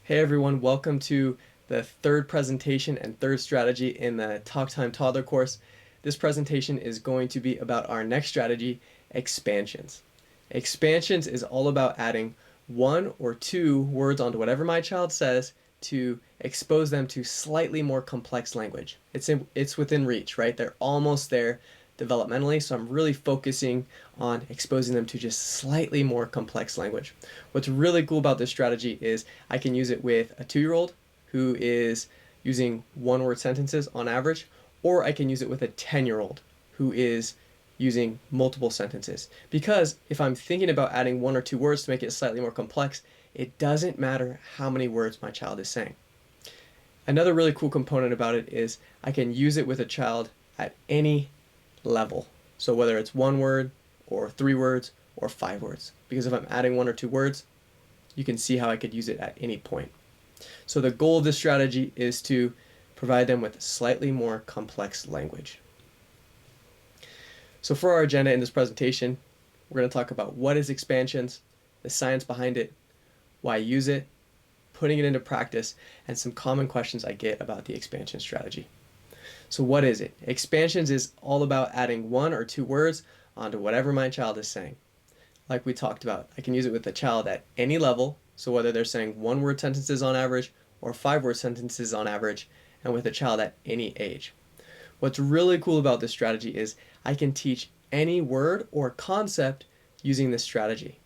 Hey everyone, welcome to the third presentation and third strategy in the Talk Time Toddler course. This presentation is going to be about our next strategy, expansions. Expansions is all about adding one or two words onto whatever my child says to expose them to slightly more complex language. It's within reach, right? They're almost there developmentally, so I'm really focusing on exposing them to just slightly more complex language. What's really cool about this strategy is I can use it with a 2-year-old who is using one-word sentences on average, or I can use it with a 10-year-old who is using multiple sentences. Because if I'm thinking about adding one or two words to make it slightly more complex, it doesn't matter how many words my child is saying. Another really cool component about it is I can use it with a child at any level. So whether it's one word or 3 words or 5 words, because if I'm adding one or two words, you can see how I could use it at any point. So the goal of this strategy is to provide them with slightly more complex language. So for our agenda in this presentation, we're going to talk about what is expansions, the science behind it, why use it, putting it into practice, and some common questions I get about the expansion strategy. So what is it? Expansions is all about adding one or two words onto whatever my child is saying. Like we talked about, I can use it with a child at any level, so whether they're saying one-word sentences on average or 5-word sentences on average, and with a child at any age. What's really cool about this strategy is I can teach any word or concept using this strategy.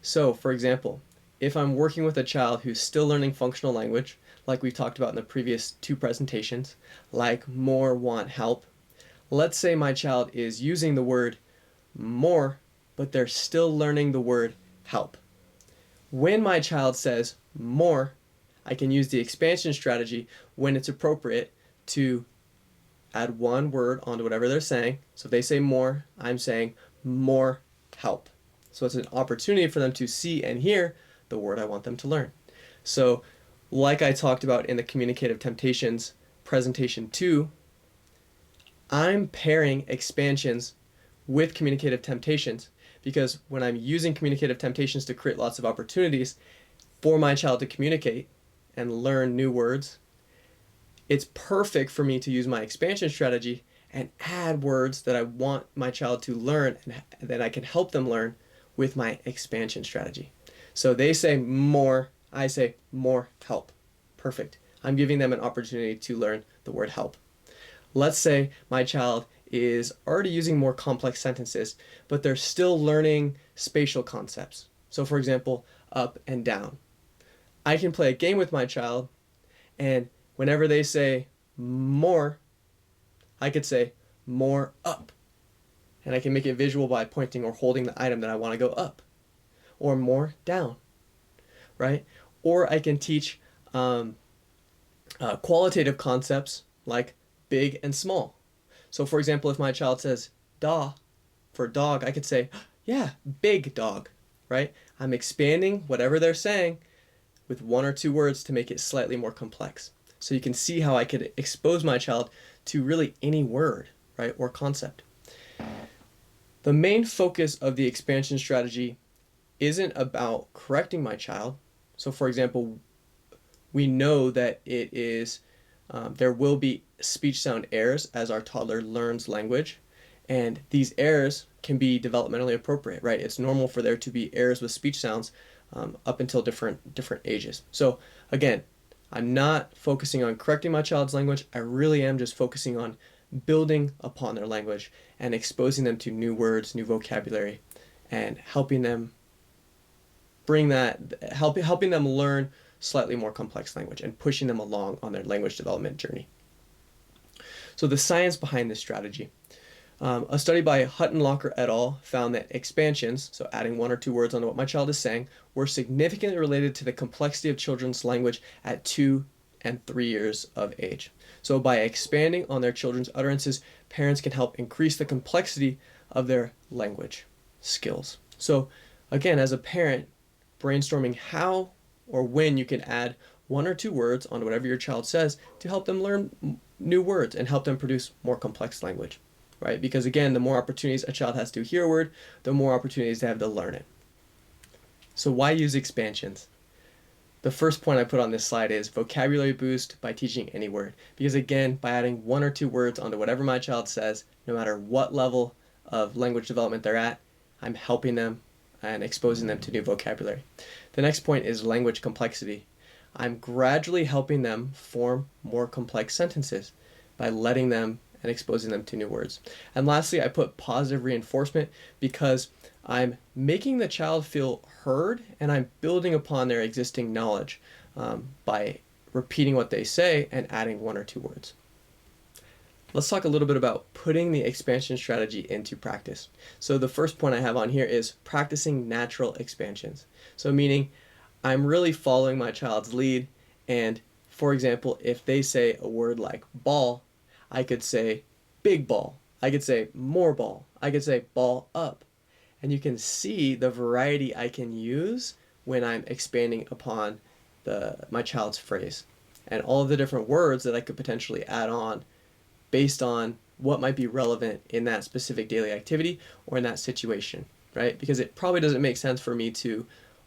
So, for example, if I'm working with a child who's still learning functional language, like we've talked about in the previous 2 presentations, like more, want, help. Let's say my child is using the word more, but they're still learning the word help. When my child says more, I can use the expansion strategy when it's appropriate to add one word onto whatever they're saying. So if they say more, I'm saying more help. So it's an opportunity for them to see and hear the word I want them to learn. So like I talked about in the Communicative Temptations presentation 2, I'm pairing expansions with communicative temptations because when I'm using communicative temptations to create lots of opportunities for my child to communicate and learn new words, it's perfect for me to use my expansion strategy and add words that I want my child to learn and that I can help them learn with my expansion strategy. So they say more, I say more help. Perfect. I'm giving them an opportunity to learn the word help. Let's say my child is already using more complex sentences, but they're still learning spatial concepts. So for example, up and down. I can play a game with my child, and whenever they say more, I could say more up. And I can make it visual by pointing or holding the item that I want to go up. Or more down, right? Or I can teach qualitative concepts like big and small. So for example, if my child says da for dog, I could say, yeah, big dog, right? I'm expanding whatever they're saying with one or two words to make it slightly more complex. So you can see how I could expose my child to really any word, right, or concept. The main focus of the expansion strategy isn't about correcting my child. So for example, we know that it is there will be speech sound errors as our toddler learns language, and these errors can be developmentally appropriate, right? It's normal for there to be errors with speech sounds up until different ages. So again, I'm not focusing on correcting my child's language. I really am just focusing on building upon their language and exposing them to new words, new vocabulary, and helping them helping them learn slightly more complex language and pushing them along on their language development journey. So the science behind this strategy. A study by Hutton Locker et al. Found that expansions, so adding one or two words onto what my child is saying, were significantly related to the complexity of children's language at 2 and 3 years of age. So by expanding on their children's utterances, parents can help increase the complexity of their language skills. So again, as a parent, brainstorming how or when you can add one or two words onto whatever your child says to help them learn new words and help them produce more complex language, right? Because again, the more opportunities a child has to hear a word, the more opportunities they have to learn it. So why use expansions? The first point I put on this slide is vocabulary boost by teaching any word. Because again, by adding 1 or 2 words onto whatever my child says, no matter what level of language development they're at, I'm helping them and exposing them to new vocabulary. The next point is language complexity. I'm gradually helping them form more complex sentences by letting them and exposing them to new words. And lastly, I put positive reinforcement because I'm making the child feel heard and I'm building upon their existing knowledge by repeating what they say and adding 1 or 2 words. Let's talk a little bit about putting the expansion strategy into practice. So the first point I have on here is practicing natural expansions. So meaning I'm really following my child's lead, and for example, if they say a word like ball, I could say big ball. I could say more ball. I could say ball up. And you can see the variety I can use when I'm expanding upon my child's phrase and all of the different words that I could potentially add on based on what might be relevant in that specific daily activity or in that situation, right? Because it probably doesn't make sense for me to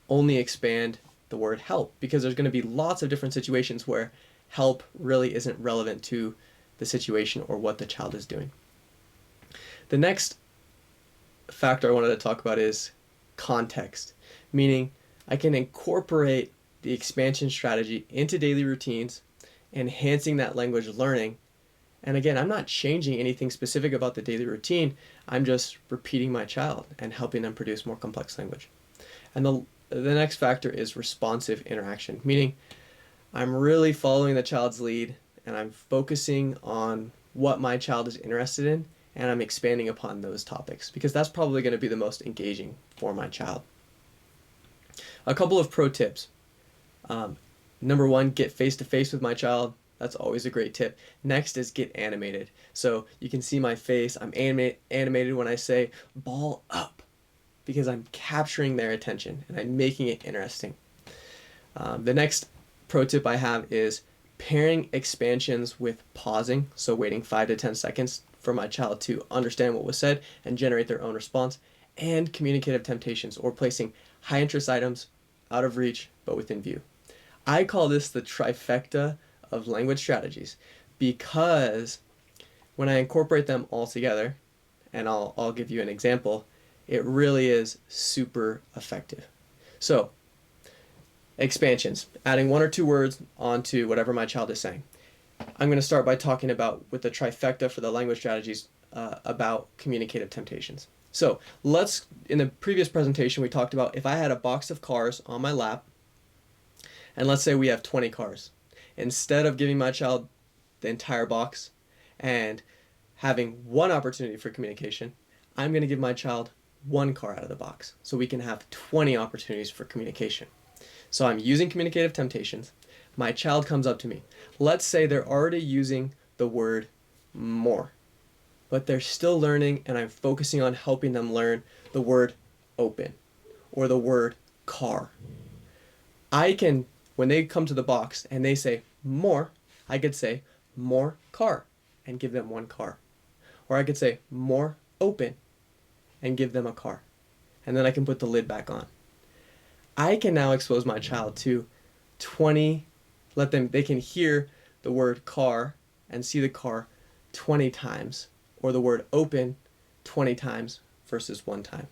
only expand the word help, because there's going to be lots of different situations where help really isn't relevant to the situation or what the child is doing. The next factor I wanted to talk about is context, meaning I can incorporate the expansion strategy into daily routines, enhancing that language learning. And again, I'm not changing anything specific about the daily routine. I'm just repeating my child and helping them produce more complex language. And the next factor is responsive interaction, meaning I'm really following the child's lead and I'm focusing on what my child is interested in, and I'm expanding upon those topics because that's probably going to be the most engaging for my child. A couple of pro tips. Number 1, get face-to-face with my child. That's always a great tip. Next is get animated. So you can see my face. I'm animated when I say ball up because I'm capturing their attention and I'm making it interesting. The next pro tip I have is pairing expansions with pausing, so waiting 5 to 10 seconds for my child to understand what was said and generate their own response, and communicative temptations, or placing high interest items out of reach but within view. I call this the trifecta of language strategies because when I incorporate them all together, and I'll give you an example, it really is super effective. So, expansions, adding 1 or 2 words onto whatever my child is saying. I'm going to start by talking about, with the trifecta for the language strategies, about communicative temptations. So in the previous presentation we talked about if I had a box of cars on my lap, and let's say we have 20 cars. Instead of giving my child the entire box and having 1 opportunity for communication, I'm going to give my child 1 car out of the box so we can have 20 opportunities for communication. So I'm using communicative temptations. My child comes up to me. Let's say they're already using the word more, but they're still learning, and I'm focusing on helping them learn the word open or the word car. I can, when they come to the box and they say more, I could say more car and give them 1 car. Or I could say more open and give them a car. And then I can put the lid back on. I can now expose my child to 20, they can hear the word car and see the car 20 times, or the word open 20 times versus 1 time.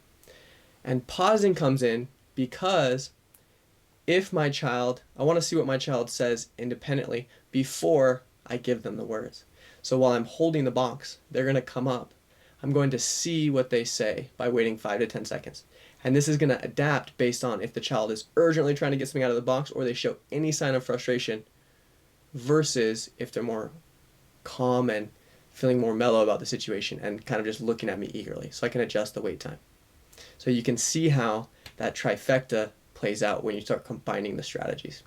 And pausing comes in because I want to see what my child says independently before I give them the words. So while I'm holding the box, they're going to come up. I'm going to see what they say by waiting 5 to 10 seconds. And this is going to adapt based on if the child is urgently trying to get something out of the box or they show any sign of frustration, versus if they're more calm and feeling more mellow about the situation and kind of just looking at me eagerly. So I can adjust the wait time. So you can see how that trifecta plays out when you start combining the strategies.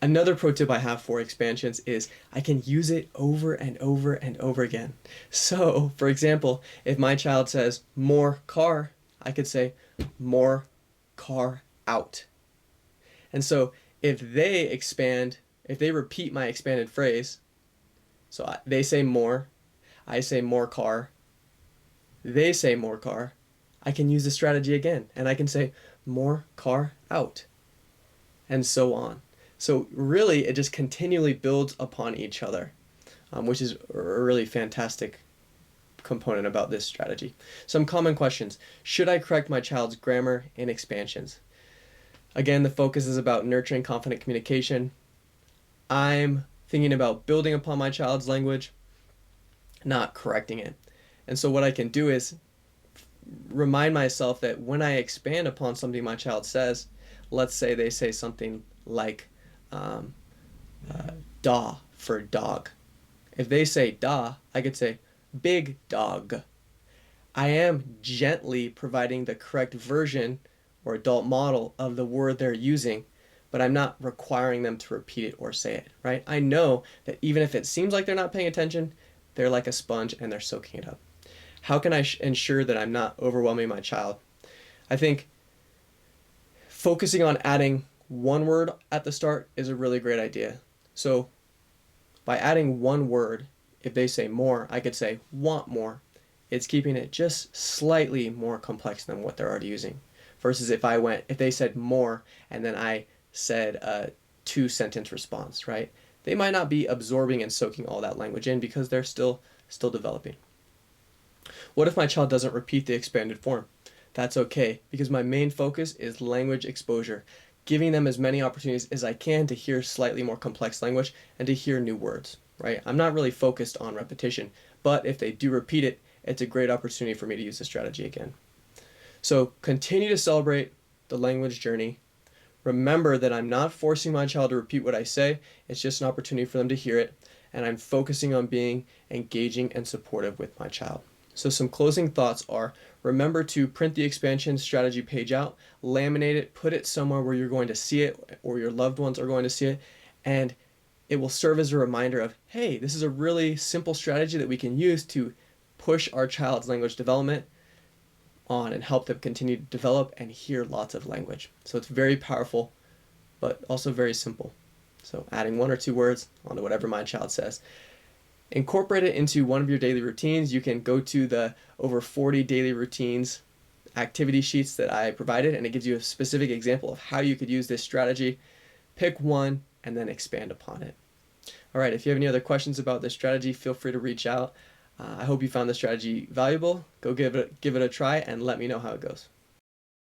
Another pro tip I have for expansions is I can use it over and over and over again. So, for example, if my child says more car, I could say more car out. And so if they repeat my expanded phrase, so they say more, I say more car, they say more car, I can use the strategy again and I can say more car out. and so on. So really, it just continually builds upon each other, which is a really fantastic component about this strategy. Some common questions. Should I correct my child's grammar in expansions? Again, the focus is about nurturing confident communication. I'm thinking about building upon my child's language, not correcting it. And so what I can do is remind myself that when I expand upon something my child says, let's say they say something like da for dog. If they say da, I could say big dog. I am gently providing the correct version or adult model of the word they're using, but I'm not requiring them to repeat it or say it, right? I know that even if it seems like they're not paying attention, they're like a sponge and they're soaking it up. How can I ensure that I'm not overwhelming my child? I think focusing on adding one word at the start is a really great idea. So by adding one word, if they say more, I could say want more. It's keeping it just slightly more complex than what they're already using. Versus if they said more and then I said a 2-sentence response, right? They might not be absorbing and soaking all that language in because they're still developing. What if my child doesn't repeat the expanded form? That's okay, because my main focus is language exposure, giving them as many opportunities as I can to hear slightly more complex language and to hear new words, right? I'm not really focused on repetition, but if they do repeat it, it's a great opportunity for me to use the strategy again. So continue to celebrate the language journey. Remember that I'm not forcing my child to repeat what I say. It's just an opportunity for them to hear it, and I'm focusing on being engaging and supportive with my child. So some closing thoughts are, remember to print the expansion strategy page out, laminate it, put it somewhere where you're going to see it or your loved ones are going to see it, and it will serve as a reminder of, hey, this is a really simple strategy that we can use to push our child's language development on and help them continue to develop and hear lots of language. So it's very powerful, but also very simple. So adding 1 or 2 words onto whatever my child says. Incorporate it into one of your daily routines. You can go to the over 40 daily routines activity sheets that I provided, and it gives you a specific example of how you could use this strategy. Pick one and then expand upon it. All right, if you have any other questions about this strategy, feel free to reach out. I hope you found the strategy valuable. Go give it a try and let me know how it goes.